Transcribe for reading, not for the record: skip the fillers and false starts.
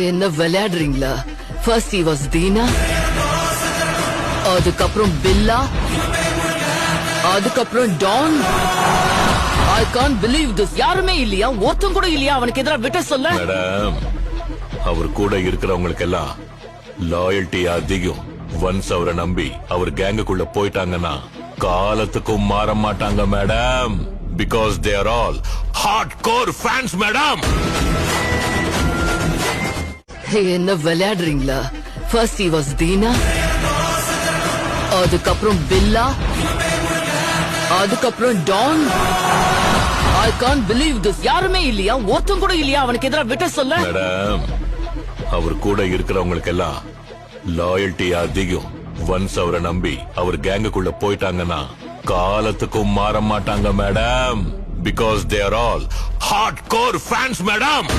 என்ன விளையாடுறீங்களா? First he was Dheena, அதுக்கப்புறம் பில்லா, அதுக்கப்புறம் Don. I can't believe this. யாருமே இல்லையா? ஒருத்தன் கூட இல்லையா அவனுக்கு எதிராக விட்ட சொல்ல? மேடம், அவர் கூட இருக்கிறவங்களுக்கு எல்லாம் லாயல்டி அதிகம். ஒன்ஸ் அவரை நம்பி அவர் கேங்குக்குள்ள போயிட்டாங்கன்னா காலத்துக்கும் மாற மாட்டாங்க madam. Because they are all hard core fans madam. என்ன விளையாடுறீங்களா? ஃபர்ஸ்ட் he was தீனா, அதுக்கப்புறம் பில்லா, அதுக்கப்புறம் Don. I can't believe this. யாருமே இல்லையா? ஒருத்தன் கூட இல்லையா அவனுக்கு எதிராக விட்ட சொல்ல? மேடம், அவர் கூட இருக்கிறவங்களுக்கு எல்லாம் லாயல்டி அதிகம். ஒன்ஸ் அவரை நம்பி அவர் கேங்குக்குள்ள போயிட்டாங்கன்னா காலத்துக்கும் மாற மாட்டாங்க madam. Because they are all hard core fans madam.